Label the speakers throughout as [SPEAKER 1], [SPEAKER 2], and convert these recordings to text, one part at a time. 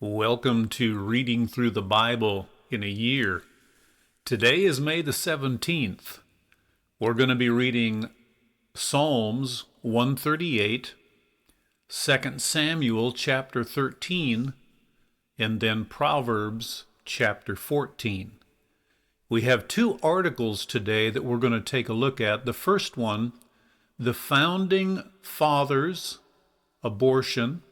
[SPEAKER 1] Welcome to Reading Through the Bible in a Year. Today is May the 17th. We're going to be reading Psalms 138, 2 Samuel chapter 13, and then Proverbs chapter 14. We have two articles today that we're going to take a look at. The first one, the Founding Fathers, Abortion,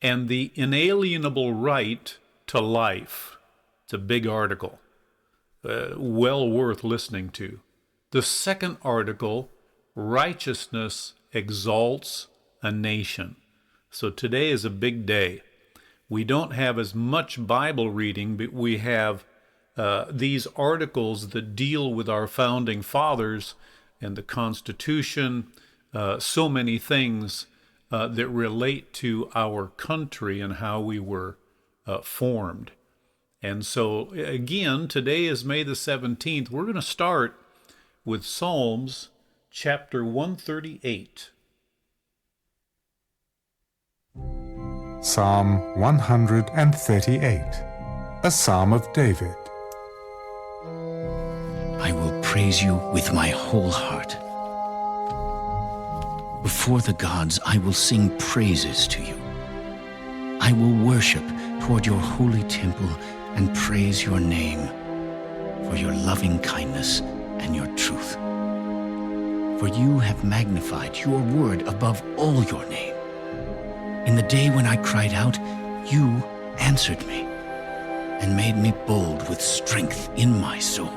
[SPEAKER 1] and the Inalienable Right to Life. It's a big article, well worth listening to. The second article, Righteousness Exalts a Nation. So today is a big day. We don't have as much Bible reading, but we have these articles that deal with our founding fathers and the Constitution, so many things that relate to our country and how we were formed. And so, again, today is May the 17th. We're going to start with Psalms chapter 138.
[SPEAKER 2] Psalm 138, a psalm of David.
[SPEAKER 3] I will praise you with my whole heart. Before the gods, I will sing praises to you. I will worship toward your holy temple and praise your name for your loving kindness and your truth. For you have magnified your word above all your name. In the day when I cried out, you answered me and made me bold with strength in my soul.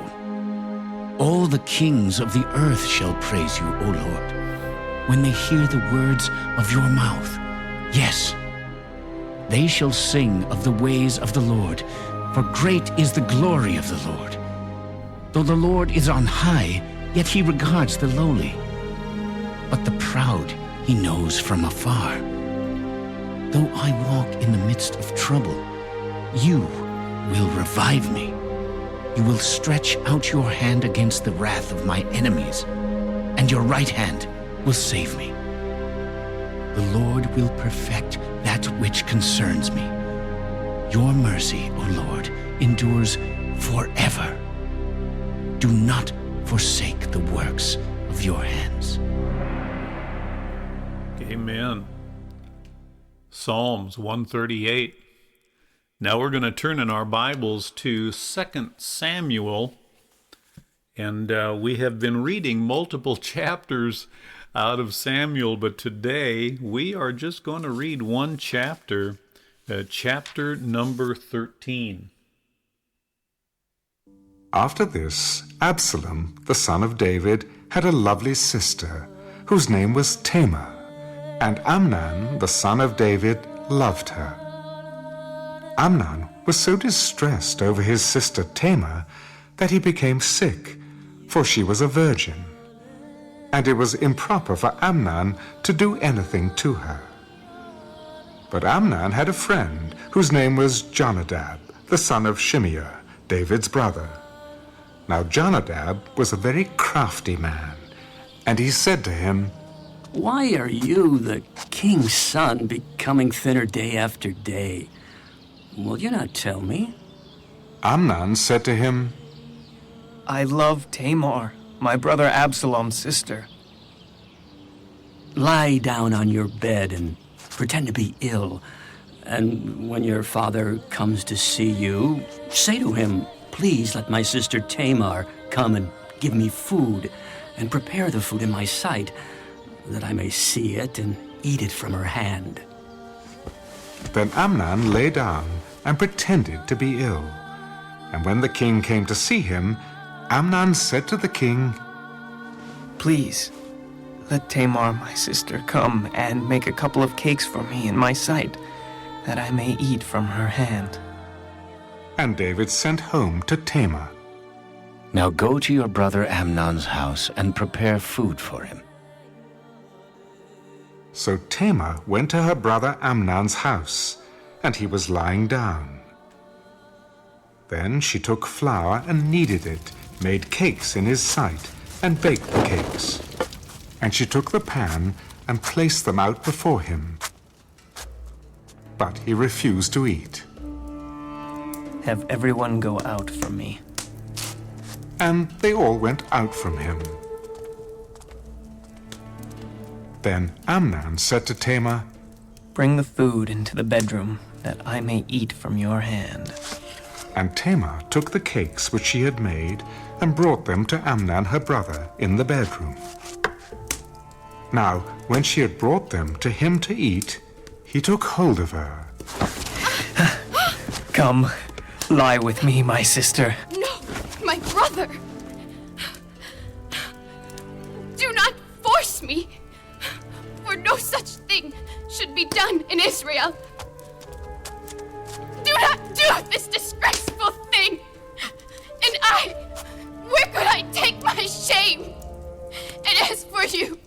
[SPEAKER 3] All the kings of the earth shall praise you, O Lord, when they hear the words of your mouth. Yes, they shall sing of the ways of the Lord, for great is the glory of the Lord. Though the Lord is on high, yet he regards the lowly. But the proud he knows from afar. Though I walk in the midst of trouble, you will revive me. You will stretch out your hand against the wrath of my enemies, and your right hand will save me. The Lord will perfect that which concerns me. Your mercy, O Lord, endures forever. Do not forsake the works of your hands.
[SPEAKER 1] Amen. Psalms 138. Now we're going to turn in our Bibles to 2 Samuel, and we have been reading multiple chapters out of Samuel, but today we are just going to read one chapter, chapter number 13.
[SPEAKER 2] After this, Absalom, the son of David, had a lovely sister, whose name was Tamar, and Amnon, the son of David, loved her. Amnon was so distressed over his sister Tamar that he became sick, for she was a virgin, and it was improper for Amnon to do anything to her. But Amnon had a friend whose name was Jonadab, the son of Shimeah, David's brother. Now Jonadab was a very crafty man, and he said to him,
[SPEAKER 4] "Why are you, the king's son, becoming thinner day after day? Will you not tell me?"
[SPEAKER 2] Amnon said to him,
[SPEAKER 5] I love Tamar, my brother Absalom's sister.
[SPEAKER 4] Lie down on your bed and pretend to be ill. And when your father comes to see you, say to him, "Please let my sister Tamar come and give me food, and prepare the food in my sight, that I may see it and eat it from her hand."
[SPEAKER 2] Then Amnon lay down and pretended to be ill. And when the king came to see him, Amnon said to the king,
[SPEAKER 5] Please, let Tamar, my sister, come and make a couple of cakes for me in my sight, that I may eat from her hand.
[SPEAKER 2] And David sent home to Tamar.
[SPEAKER 3] Now go to your brother Amnon's house and prepare food for him.
[SPEAKER 2] So Tamar went to her brother Amnon's house, and he was lying down. Then she took flour and kneaded it, made cakes in his sight, and baked the cakes. And she took the pan and placed them out before him. But he refused to eat.
[SPEAKER 5] Have everyone go out from me.
[SPEAKER 2] And they all went out from him. Then Amnon said to Tamar,
[SPEAKER 5] Bring the food into the bedroom, that I may eat from your hand.
[SPEAKER 2] And Tamar took the cakes which she had made and brought them to Amnon her brother in the bedroom. Now, when she had brought them to him to eat, he took hold of her.
[SPEAKER 5] Come, lie with me, my sister.
[SPEAKER 6] No, my brother! Do not force me! For no such thing should be done in Israel. Do not do this disgraceful thing! And where could I take my shame? And as for you,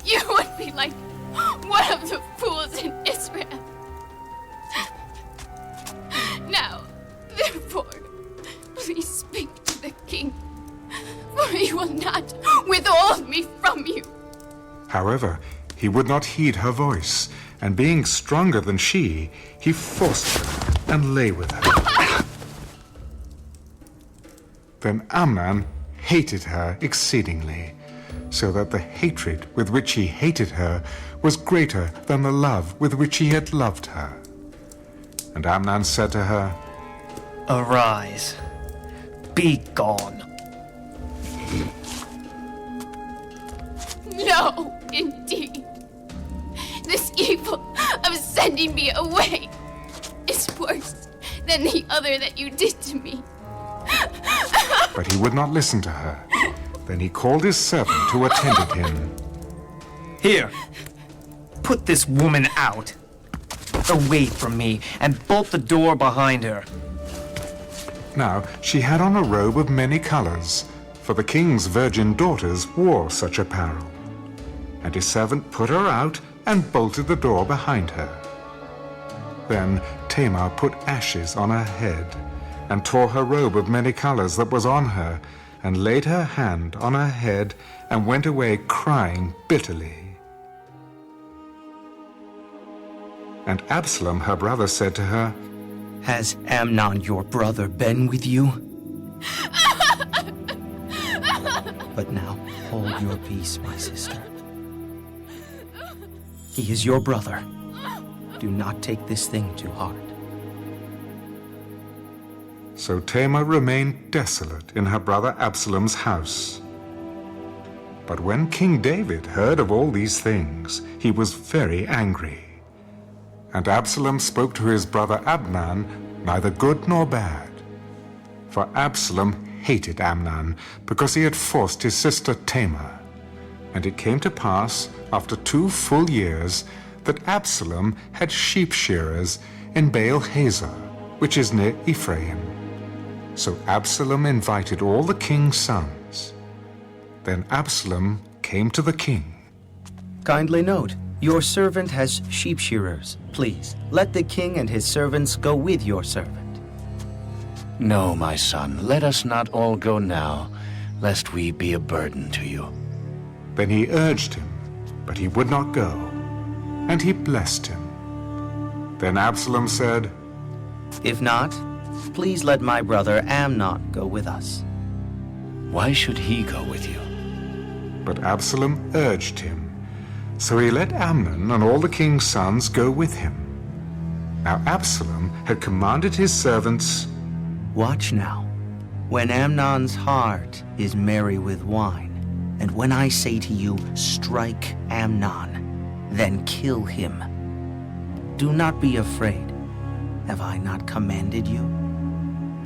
[SPEAKER 6] you would be like one of the fools in Israel. Now, therefore, please speak to the king, for he will not withhold me from you.
[SPEAKER 2] However, he would not heed her voice, and being stronger than she, he forced her and lay with her. Then Amnon hated her exceedingly, so that the hatred with which he hated her was greater than the love with which he had loved her. And Amnon said to her,
[SPEAKER 5] Arise, be gone.
[SPEAKER 6] No, indeed. This evil of sending me away is worse than the other that you did to me.
[SPEAKER 2] but he would not listen to her. Then he called his servant who attended him.
[SPEAKER 5] Here, put this woman out. Away from me, and bolt the door behind her.
[SPEAKER 2] Now she had on a robe of many colors, for the king's virgin daughters wore such apparel. And his servant put her out and bolted the door behind her. Then Tamar put ashes on her head, and tore her robe of many colors that was on her, and laid her hand on her head, and went away crying bitterly. And Absalom her brother said to her,
[SPEAKER 5] Has Amnon your brother been with you? But now hold your peace, my sister. He is your brother. Do not take this thing to heart.
[SPEAKER 2] So Tamar remained desolate in her brother Absalom's house. But when King David heard of all these things, he was very angry. And Absalom spoke to his brother Amnon, neither good nor bad. For Absalom hated Amnon, because he had forced his sister Tamar. And it came to pass, after 2 full years, that Absalom had sheep shearers in Baal Hazor, which is near Ephraim. So Absalom invited all the king's sons. Then Absalom came to the king.
[SPEAKER 5] Kindly note, your servant has sheep shearers. Please, let the king and his servants go with your servant.
[SPEAKER 3] No, my son, let us not all go now, lest we be a burden to you.
[SPEAKER 2] Then he urged him, but he would not go, and he blessed him. Then Absalom said,
[SPEAKER 5] If not, please let my brother Amnon go with us.
[SPEAKER 3] Why should he go with you?
[SPEAKER 2] But Absalom urged him. So he let Amnon and all the king's sons go with him. Now Absalom had commanded his servants,
[SPEAKER 5] Watch now, when Amnon's heart is merry with wine, and when I say to you, strike Amnon, then kill him. Do not be afraid. Have I not commanded you?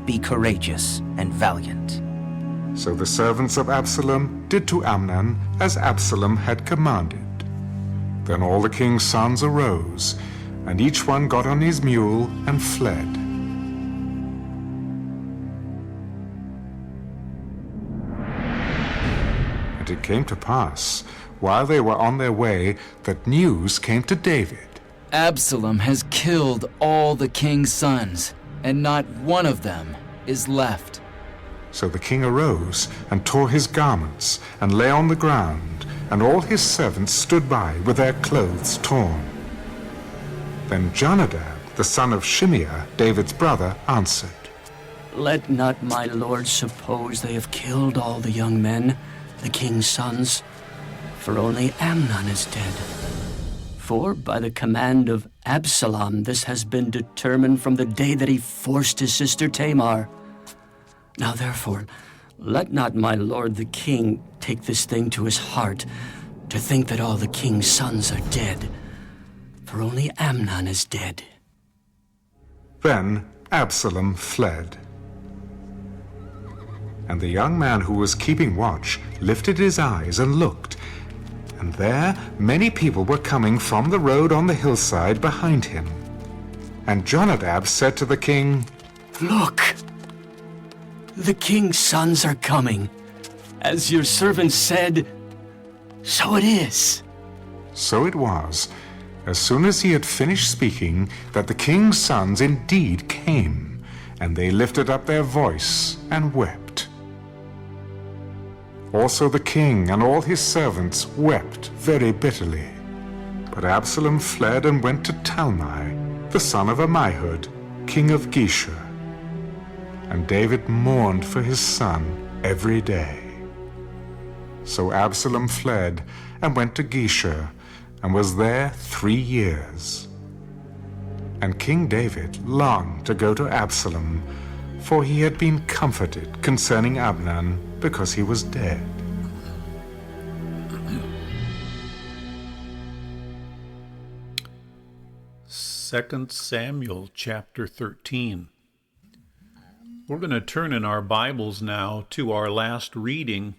[SPEAKER 5] Be courageous and valiant.
[SPEAKER 2] So the servants of Absalom did to Amnon as Absalom had commanded. Then all the king's sons arose, and each one got on his mule and fled. And it came to pass, while they were on their way, that news came to David.
[SPEAKER 7] Absalom has killed all the king's sons, and not one of them is left.
[SPEAKER 2] So the king arose and tore his garments and lay on the ground, and all his servants stood by with their clothes torn. Then Jonadab, the son of Shimeah, David's brother, answered,
[SPEAKER 4] let not my lord suppose they have killed all the young men, the king's sons, for only Amnon is dead. For by the command of Absalom this has been determined from the day that he forced his sister Tamar. Now therefore, let not my lord the king take this thing to his heart, to think that all the king's sons are dead, for only Amnon is dead.
[SPEAKER 2] Then Absalom fled. And the young man who was keeping watch lifted his eyes and looked, and there many people were coming from the road on the hillside behind him. And Jonadab said to the king,
[SPEAKER 4] Look, the king's sons are coming. As your servant said, so it is.
[SPEAKER 2] So it was, as soon as he had finished speaking, that the king's sons indeed came, and they lifted up their voice and wept. Also the king and all his servants wept very bitterly. But Absalom fled and went to Talmai, the son of Ammihud, king of Geshur. And David mourned for his son every day. So Absalom fled and went to Geshur, and was there 3 years. And King David longed to go to Absalom, for he had been comforted concerning Amnon, because he was dead.
[SPEAKER 1] Second Samuel chapter 13. We're going to turn in our Bibles now to our last reading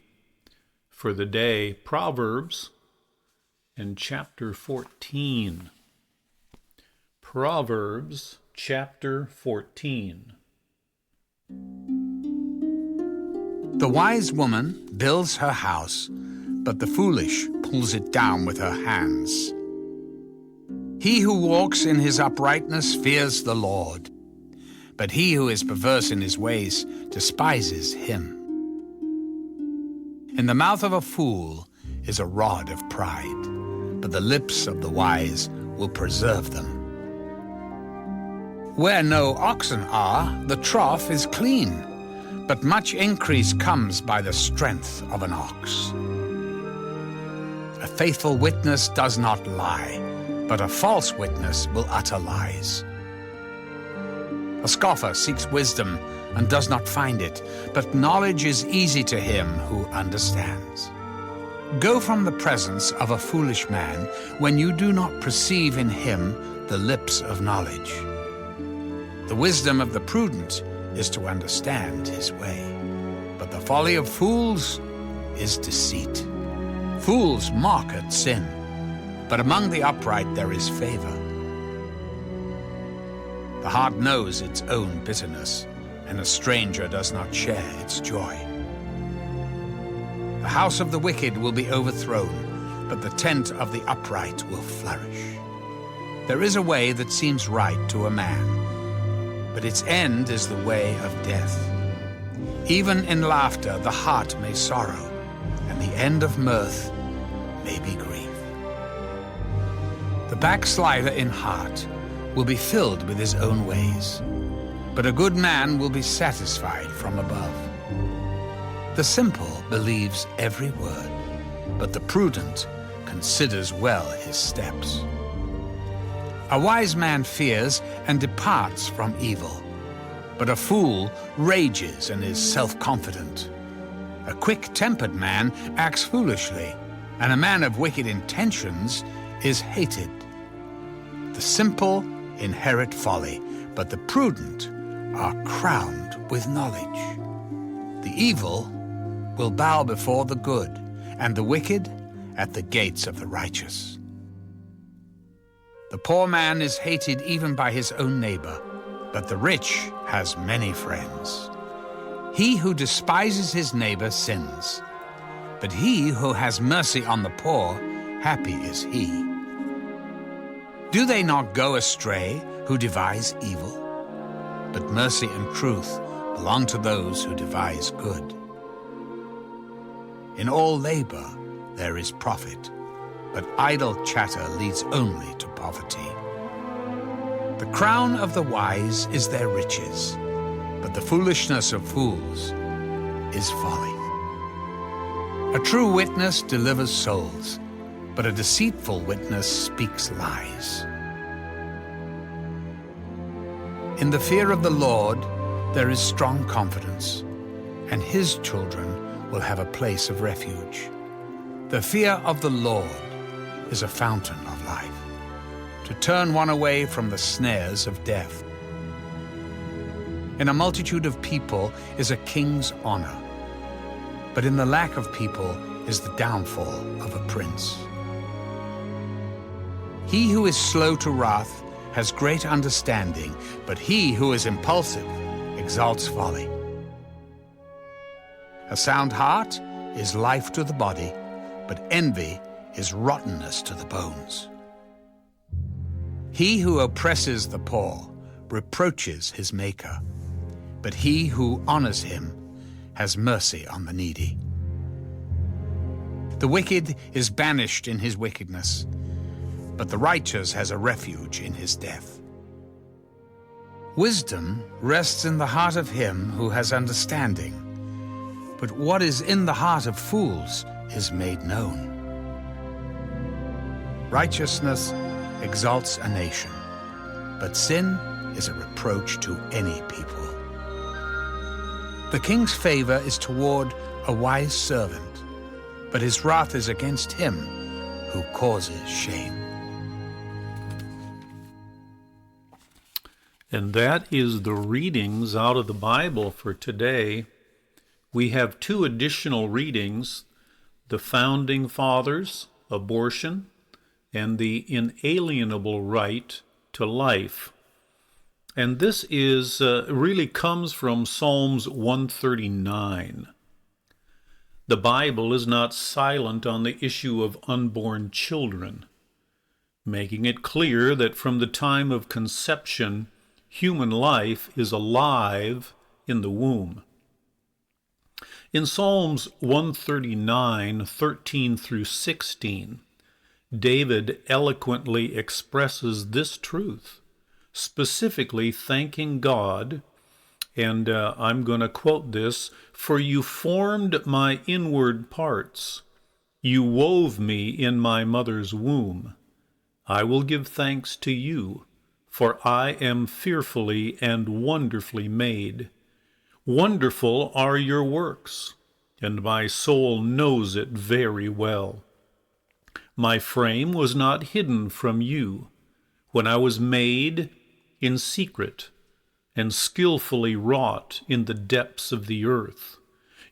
[SPEAKER 1] for the day, Proverbs, in chapter 14. Proverbs chapter 14.
[SPEAKER 8] The wise woman builds her house, but the foolish pulls it down with her hands. He who walks in his uprightness fears the Lord, but he who is perverse in his ways despises him. In the mouth of a fool is a rod of pride, but the lips of the wise will preserve them. Where no oxen are, the trough is clean, but much increase comes by the strength of an ox. A faithful witness does not lie, but a false witness will utter lies. A scoffer seeks wisdom and does not find it, but knowledge is easy to him who understands. Go from the presence of a foolish man when you do not perceive in him the lips of knowledge. The wisdom of the prudent is to understand his way, but the folly of fools is deceit. Fools mock at sin, but among the upright there is favor. The heart knows its own bitterness, and a stranger does not share its joy. The house of the wicked will be overthrown, but the tent of the upright will flourish. There is a way that seems right to a man, but its end is the way of death. Even in laughter the heart may sorrow, and the end of mirth may be grief. The backslider in heart will be filled with his own ways, but a good man will be satisfied from above. The simple believes every word, but the prudent considers well his steps. A wise man fears and departs from evil, but a fool rages and is self-confident. A quick-tempered man acts foolishly, and a man of wicked intentions is hated. The simple inherit folly, but the prudent are crowned with knowledge. The evil will bow before the good, and the wicked at the gates of the righteous. The poor man is hated even by his own neighbor, but the rich has many friends. He who despises his neighbor sins, but he who has mercy on the poor, happy is he. Do they not go astray who devise evil? But mercy and truth belong to those who devise good. In all labor there is profit, but idle chatter leads only to poverty. The crown of the wise is their riches, but the foolishness of fools is folly. A true witness delivers souls, but a deceitful witness speaks lies. In the fear of the Lord, there is strong confidence, and his children will have a place of refuge. The fear of the Lord is a fountain of life, to turn one away from the snares of death. In a multitude of people is a king's honor, but in the lack of people is the downfall of a prince. He who is slow to wrath has great understanding, but he who is impulsive exalts folly. A sound heart is life to the body, but envy is rottenness to the bones. He who oppresses the poor reproaches his Maker, but he who honors him has mercy on the needy. The wicked is banished in his wickedness, but the righteous has a refuge in his death. Wisdom rests in the heart of him who has understanding, but what is in the heart of fools is made known. Righteousness exalts a nation, but sin is a reproach to any people. The king's favor is toward a wise servant, but his wrath is against him who causes shame.
[SPEAKER 1] And that is the readings out of the Bible for today. We have two additional readings: the Founding Fathers, abortion, and the inalienable right to life. And this is really comes from Psalms 139. The Bible is not silent on the issue of unborn children, making it clear that from the time of conception, human life is alive in the womb. In Psalms 139, 13 through 16, David eloquently expresses this truth, specifically thanking God, and I'm going to quote this: "For you formed my inward parts. You wove me in my mother's womb. I will give thanks to you, for I am fearfully and wonderfully made. Wonderful are your works, and my soul knows it very well. My frame was not hidden from you when I was made in secret and skillfully wrought in the depths of the earth.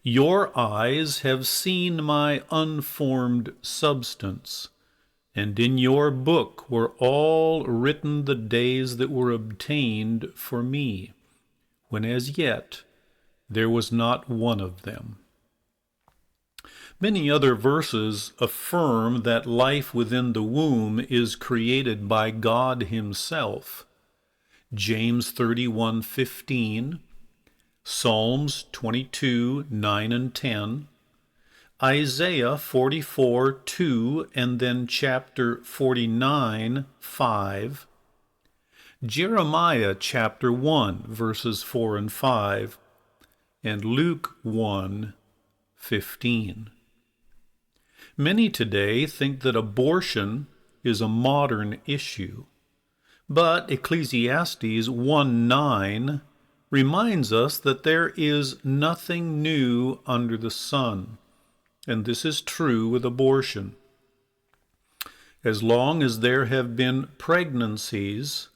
[SPEAKER 1] Your eyes have seen my unformed substance, and in your book were all written the days that were obtained for me, when as yet there was not one of them." Many other verses affirm that life within the womb is created by God himself. James 31:15, Psalms 22, 9 and 10, Isaiah 44:2, and then chapter 49, 5, Jeremiah chapter 1, verses 4 and 5, and Luke 1:15. Many today think that abortion is a modern issue, but Ecclesiastes 1:9 reminds us that there is nothing new under the sun, and this is true with abortion. As long as there have been pregnancies,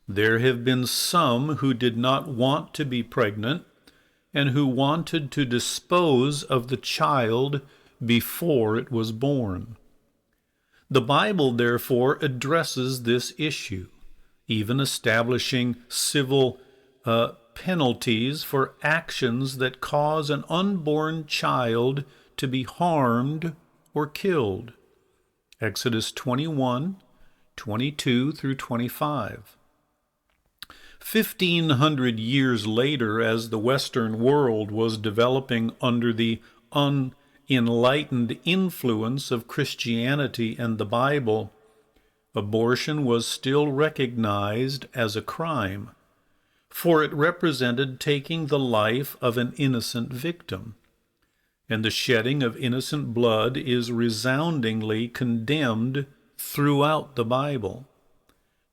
[SPEAKER 1] there have been some who did not want to be pregnant and who wanted to dispose of the child before it was born. The Bible, therefore, addresses this issue, even establishing civil penalties for actions that cause an unborn child to be harmed or killed. Exodus 21, 22 through 25. 1,500 years later, as the Western world was developing under the unenlightened influence of Christianity and the Bible, abortion was still recognized as a crime. for it represented taking the life of an innocent victim, and the shedding of innocent blood is resoundingly condemned throughout the Bible.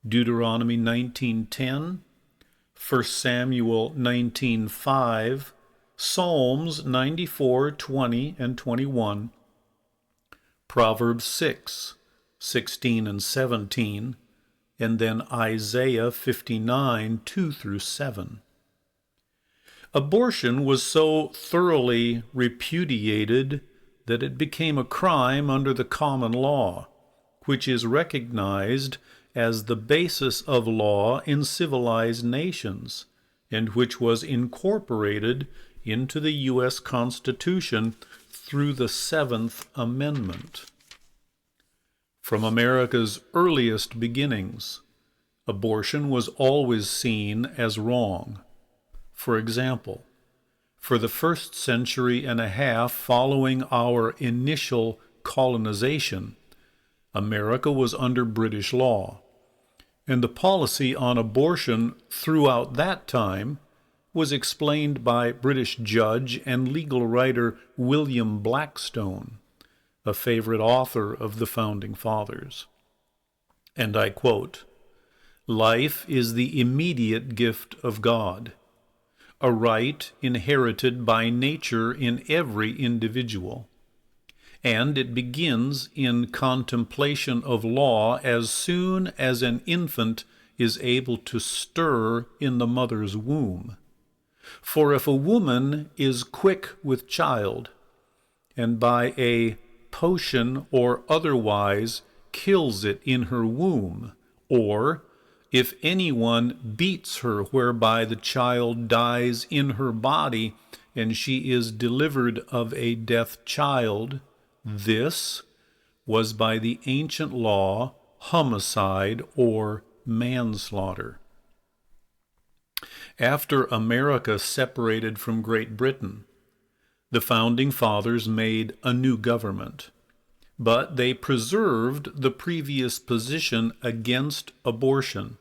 [SPEAKER 1] Deuteronomy 19:10, 1 Samuel 19:5, Psalms 94:20 and 21, Proverbs 6:16 and 17, and then Isaiah 59:2 through 7. Abortion was so thoroughly repudiated that it became a crime under the common law, which is recognized as the basis of law in civilized nations, and which was incorporated into the U.S. Constitution through the 7th Amendment. From America's earliest beginnings, abortion was always seen as wrong. For example, for the first century and a half following our initial colonization, America was under British law, and the policy on abortion throughout that time was explained by British judge and legal writer William Blackstone, a favorite author of the Founding Fathers. And I quote, "Life is the immediate gift of God, a right inherited by nature in every individual, and it begins in contemplation of law as soon as an infant is able to stir in the mother's womb. For if a woman is quick with child, and by a potion or otherwise kills it in her womb, or if anyone beats her whereby the child dies in her body, and she is delivered of a deaf child, this was by the ancient law homicide or manslaughter." After America separated from Great Britain, the Founding Fathers made a new government, but they preserved the previous position against abortion,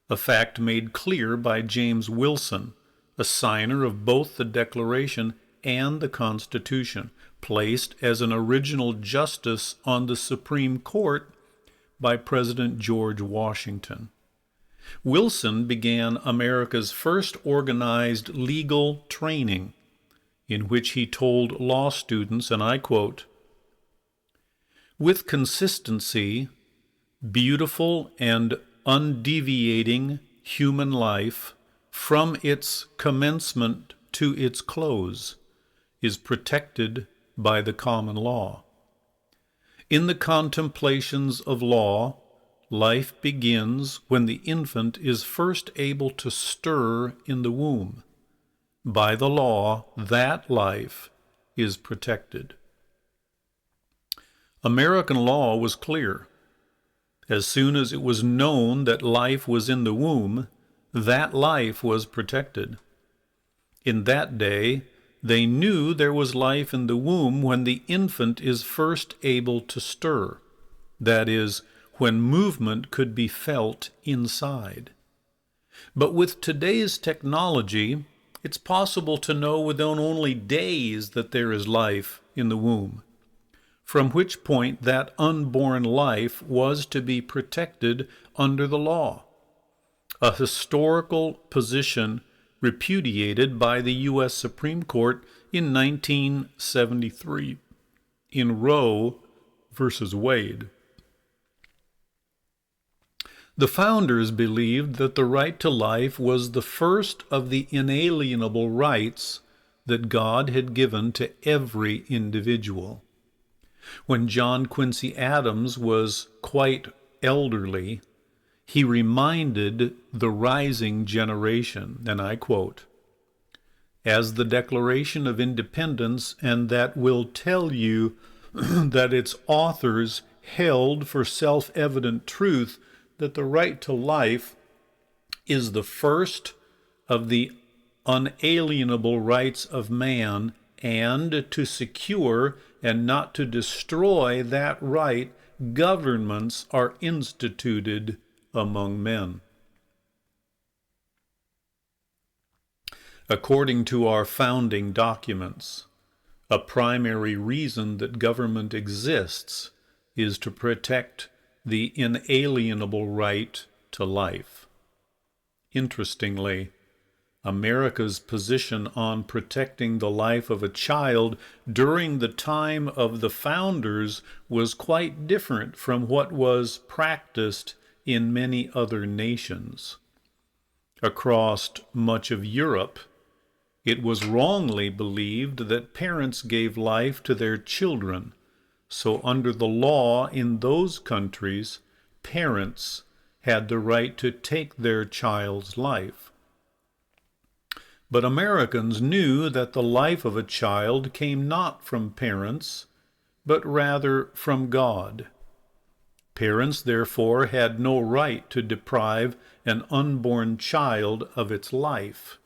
[SPEAKER 1] a fact made clear by James Wilson, a signer of both the Declaration and the Constitution, placed as an original justice on the Supreme Court by President George Washington. Wilson began America's first organized legal training, in which he told law students, and I quote, "With consistency, beautiful and undeviating human life, from its commencement to its close, is protected by the common law. In the contemplations of law, life begins when the infant is first able to stir in the womb. By the law, that life is protected." American law was clear. As soon as it was known that life was in the womb, that life was protected. In that day, they knew there was life in the womb when the infant is first able to stir, that is, when movement could be felt inside. But with today's technology, it's possible to know within only days that there is life in the womb, from which point that unborn life was to be protected under the law, a historical position repudiated by the U.S. Supreme Court in 1973 in Roe versus Wade. The founders believed that the right to life was the first of the inalienable rights that God had given to every individual. When John Quincy Adams was quite elderly, he reminded the rising generation, and I quote, "As the Declaration of Independence and that will tell you that its authors held for self-evident truth that the right to life is the first of the unalienable rights of man, and to secure and not to destroy that right, governments are instituted among men." According to our founding documents, a primary reason that government exists is to protect the inalienable right to life. Interestingly, America's position on protecting the life of a child during the time of the founders was quite different from what was practiced in many other nations. Across much of Europe, it was wrongly believed that parents gave life to their children, so under the law in those countries, parents had the right to take their child's life. But Americans knew that the life of a child came not from parents, but rather from God. Parents, therefore, had no right to deprive an unborn child of its life.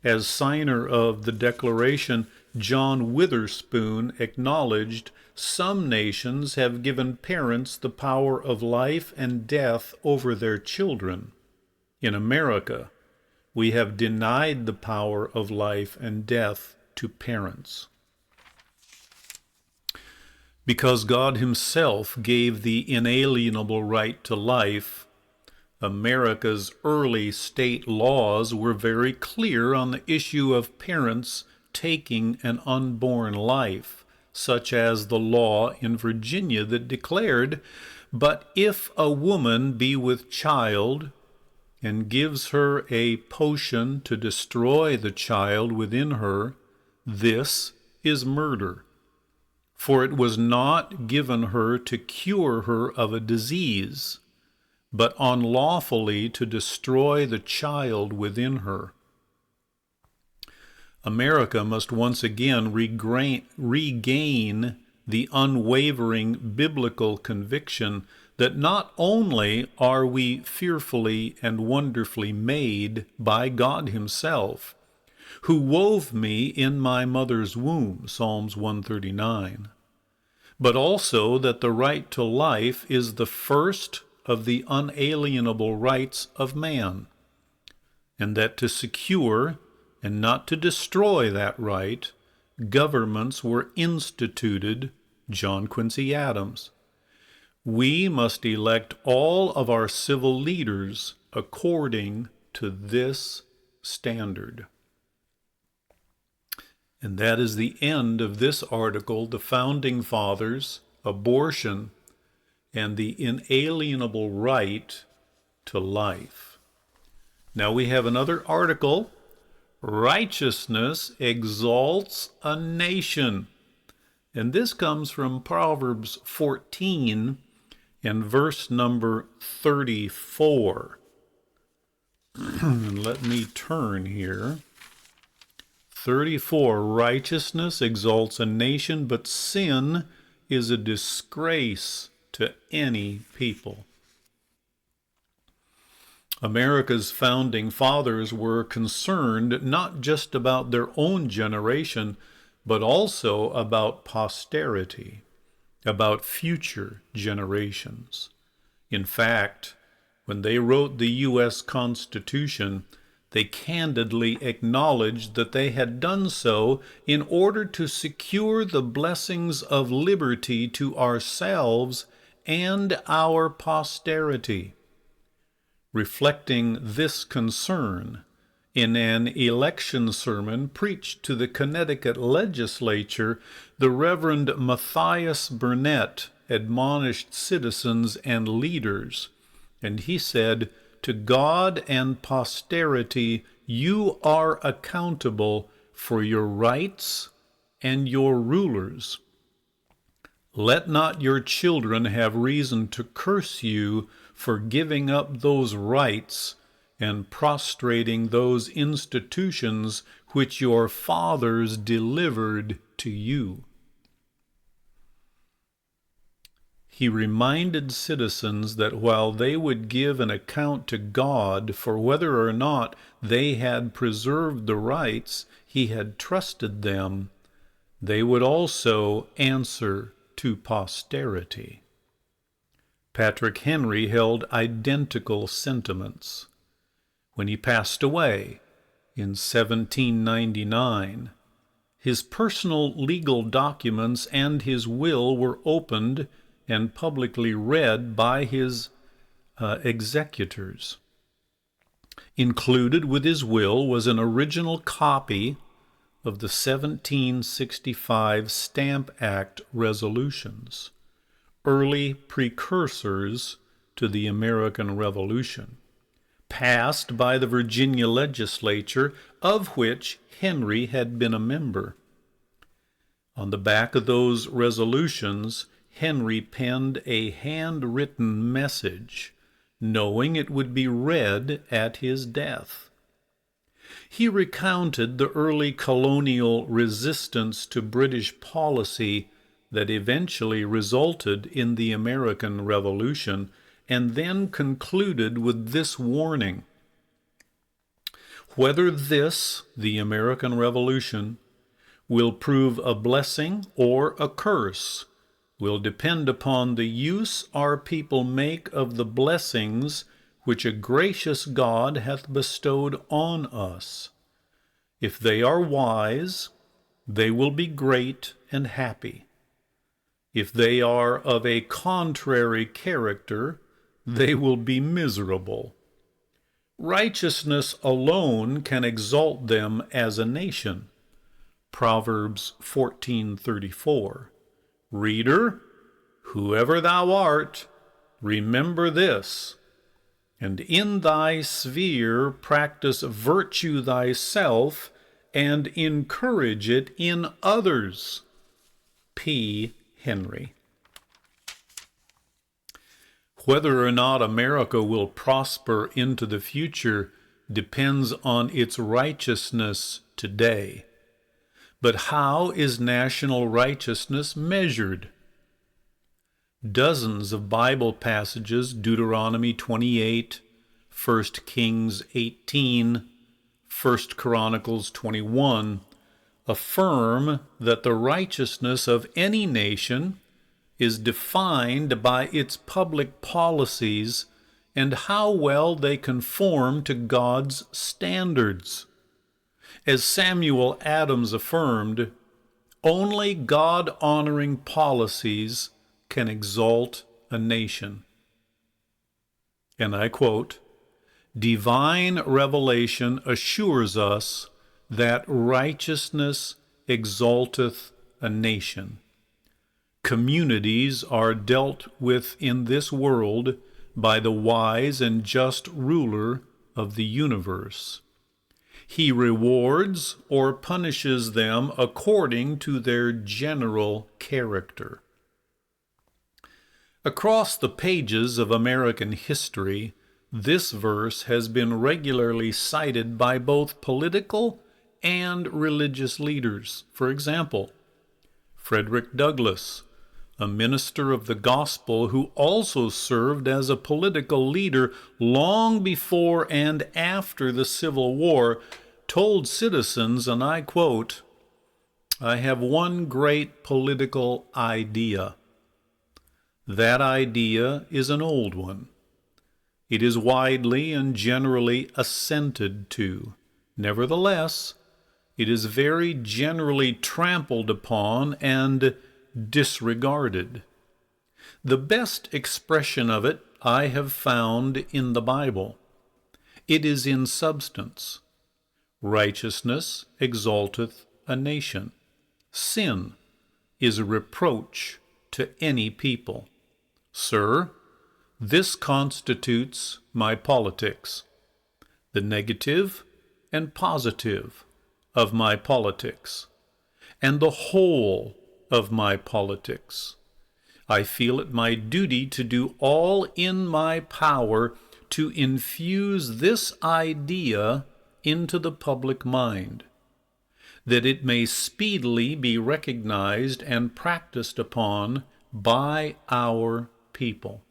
[SPEAKER 1] As signer of the Declaration, John Witherspoon acknowledged, "Some nations have given parents the power of life and death over their children. In America, we have denied the power of life and death to parents." Because God Himself gave the inalienable right to life, America's early state laws were very clear on the issue of parents taking an unborn life, such as the law in Virginia that declared, "But if a woman be with child, and gives her a potion to destroy the child within her, this is murder. For it was not given her to cure her of a disease, but unlawfully to destroy the child within her." America must once again regain the unwavering biblical conviction that not only are we fearfully and wonderfully made by God Himself, who wove me in my mother's womb, Psalms 139, but also that the right to life is the first of the unalienable rights of man, and that to secure and not to destroy that right, governments were instituted, John Quincy Adams. We must elect all of our civil leaders according to this standard. And that is the end of this article, The Founding Fathers, Abortion, and the Inalienable Right to Life. Now we have another article, Righteousness Exalts a Nation. And this comes from Proverbs 14 and verse number 34. Let me turn here. 34, righteousness exalts a nation, but sin is a disgrace to any people. America's founding fathers were concerned not just about their own generation, but also about posterity, about future generations. In fact, when they wrote the U.S. Constitution, they candidly acknowledged that they had done so in order to secure the blessings of liberty to ourselves and our posterity. Reflecting this concern, in an election sermon preached to the Connecticut legislature, the Reverend Matthias Burnett admonished citizens and leaders, and he said, "To God and posterity you are accountable for your rights and your rulers. Let not your children have reason to curse you for giving up those rights and prostrating those institutions which your fathers delivered to you." He reminded citizens that while they would give an account to God for whether or not they had preserved the rights He had trusted them, they would also answer to posterity. Patrick Henry held identical sentiments. When he passed away in 1799, his personal legal documents and his will were opened and publicly read by his executors. Included with his will was an original copy of the 1765 Stamp Act resolutions, early precursors to the American Revolution, passed by the Virginia legislature, of which Henry had been a member. On the back of those resolutions, Henry penned a handwritten message, knowing it would be read at his death. He recounted the early colonial resistance to British policy that eventually resulted in the American Revolution, and then concluded with this warning: whether this, the American Revolution, will prove a blessing or a curse will depend upon the use our people make of the blessings which a gracious God hath bestowed on us. If they are wise, they will be great and happy. If they are of a contrary character, they will be miserable. Righteousness alone can exalt them as a nation. Proverbs 14:34. Reader, whoever thou art, remember this, and in thy sphere practice virtue thyself, and encourage it in others. P. Henry. Whether or not America will prosper into the future depends on its righteousness today. But how is national righteousness measured? Dozens of Bible passages, Deuteronomy 28, 1 Kings 18, 1 Chronicles 21, affirm that the righteousness of any nation is defined by its public policies and how well they conform to God's standards. As Samuel Adams affirmed, only God-honoring policies can exalt a nation. And I quote, "Divine revelation assures us that righteousness exalteth a nation. Communities are dealt with in this world by the wise and just ruler of the universe. He rewards or punishes them according to their general character." Across the pages of American history, this verse has been regularly cited by both political and religious leaders. For example, Frederick Douglass, a minister of the gospel who also served as a political leader long before and after the Civil War, told citizens, and I quote, "I have one great political idea. That idea is an old one. It is widely and generally assented to. Nevertheless, it is very generally trampled upon and disregarded. The best expression of it I have found in the Bible. It is in substance. Righteousness exalteth a nation. Sin is a reproach to any people. Sir, this constitutes my politics, the negative and positive of my politics, and the whole of my politics. I feel it my duty to do all in my power to infuse this idea into the public mind, that it may speedily be recognized and practiced upon by our people."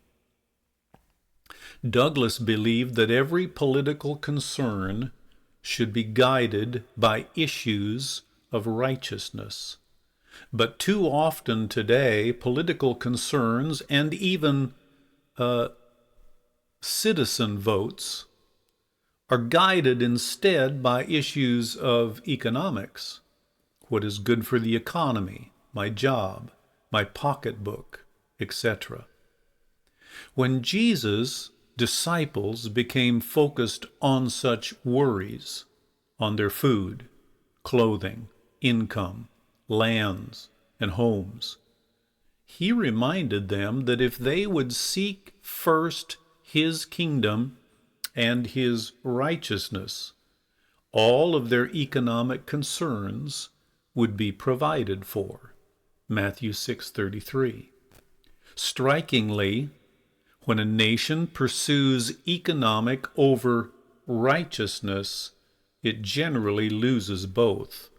[SPEAKER 1] Douglass believed that every political concern should be guided by issues of righteousness. But too often today, political concerns and even citizen votes are guided instead by issues of economics. What is good for the economy, my job, my pocketbook, etc. When Jesus' disciples became focused on such worries, on their food, clothing, income, lands, and homes, he reminded them that if they would seek first his kingdom and his righteousness, all of their economic concerns would be provided for. Matthew 6:33. Strikingly, when a nation pursues economic over righteousness, it generally loses both.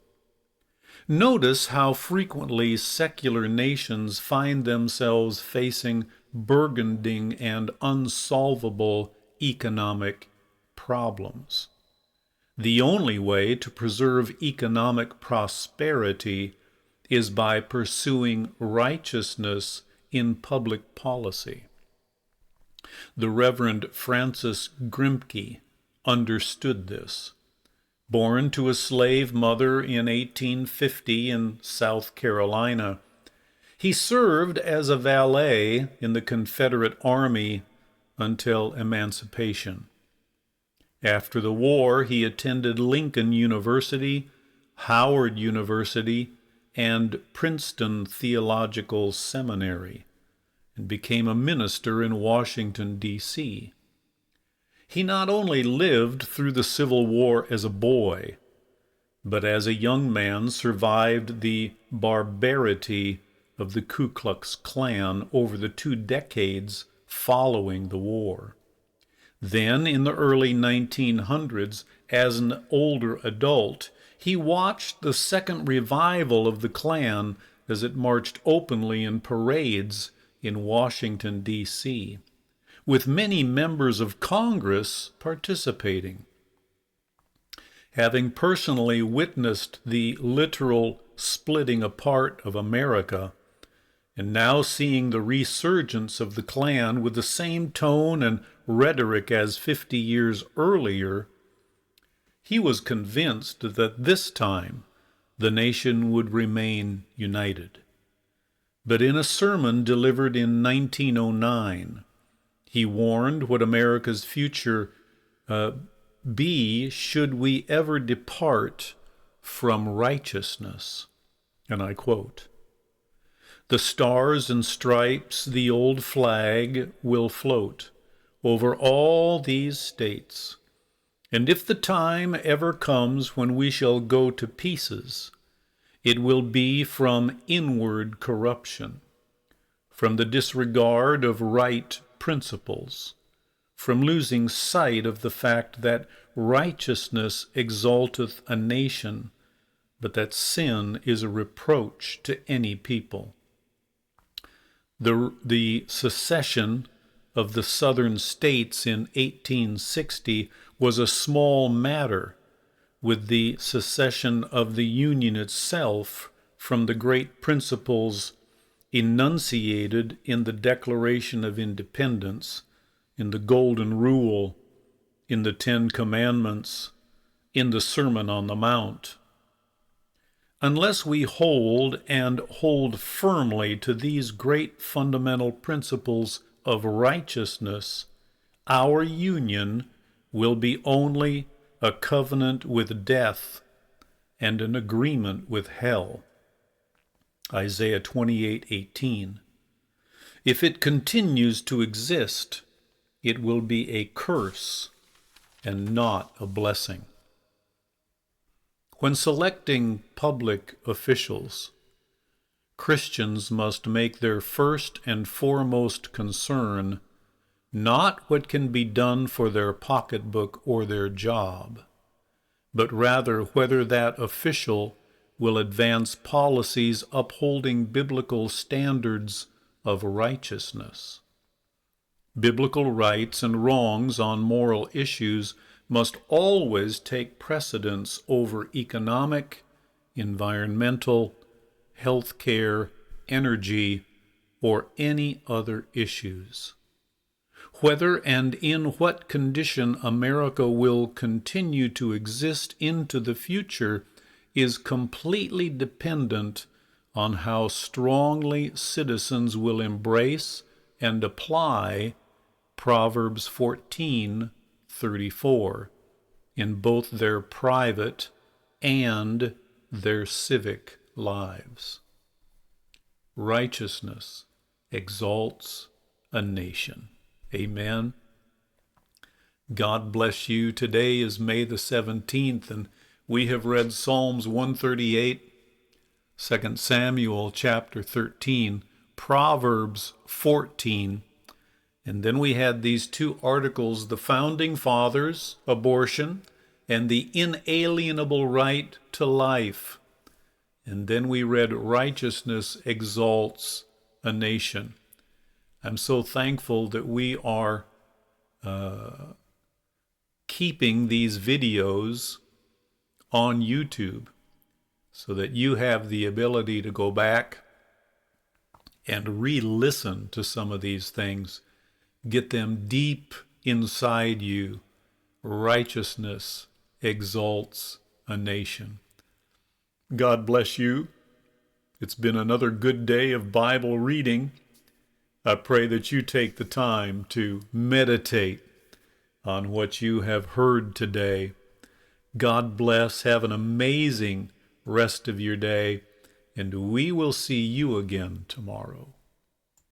[SPEAKER 1] Notice how frequently secular nations find themselves facing burgeoning and unsolvable economic problems. The only way to preserve economic prosperity is by pursuing righteousness in public policy. The Reverend Francis Grimke understood this. Born to a slave mother in 1850 in South Carolina, he served as a valet in the Confederate Army until emancipation. After the war, he attended Lincoln University, Howard University, and Princeton Theological Seminary, and became a minister in Washington, D.C. He not only lived through the Civil War as a boy, but as a young man survived the barbarity of the Ku Klux Klan over the 2 decades following the war. Then, in the early 1900s, as an older adult, he watched the second revival of the Klan as it marched openly in parades in Washington, D.C., with many members of Congress participating. Having personally witnessed the literal splitting apart of America, and now seeing the resurgence of the Klan with the same tone and rhetoric as 50 years earlier, he was convinced that this time the nation would remain united. But in a sermon delivered in 1909, he warned what America's future be should we ever depart from righteousness. And I quote, "The stars and stripes, the old flag, will float over all these states. And if the time ever comes when we shall go to pieces, it will be from inward corruption, from the disregard of right principles, from losing sight of the fact that righteousness exalteth a nation, but that sin is a reproach to any people." The secession of the southern states in 1860 was a small matter with the secession of the Union itself from the great principles enunciated in the Declaration of Independence, in the Golden Rule, in the 10 Commandments, in the Sermon on the Mount. Unless we hold firmly to these great fundamental principles of righteousness, our union will be only a covenant with death and an agreement with hell. Isaiah 28:18. If it continues to exist, it will be a curse and not a blessing. When selecting public officials, Christians must make their first and foremost concern not what can be done for their pocketbook or their job, but rather whether that official will advance policies upholding biblical standards of righteousness. Biblical rights and wrongs on moral issues must always take precedence over economic, environmental, health care, energy, or any other issues. Whether and in what condition America will continue to exist into the future is completely dependent on how strongly citizens will embrace and apply Proverbs 14:34 in both their private and their civic lives. Righteousness exalts a nation. Amen. God bless you. Today is May the 17th, and we have read Psalms 138, 2 Samuel chapter 13, Proverbs 14, and then we had these two articles, the Founding Fathers, abortion, and the inalienable right to life. And then we read Righteousness Exalts a Nation. I'm so thankful that we are keeping these videos on YouTube so that you have the ability to go back and re-listen to some of these things, get them deep inside you. Righteousness exalts a nation. God bless you. It's been another good day of Bible reading. I pray that you take the time to meditate on what you have heard today. God bless. Have an amazing rest of your day, and we will see you again tomorrow.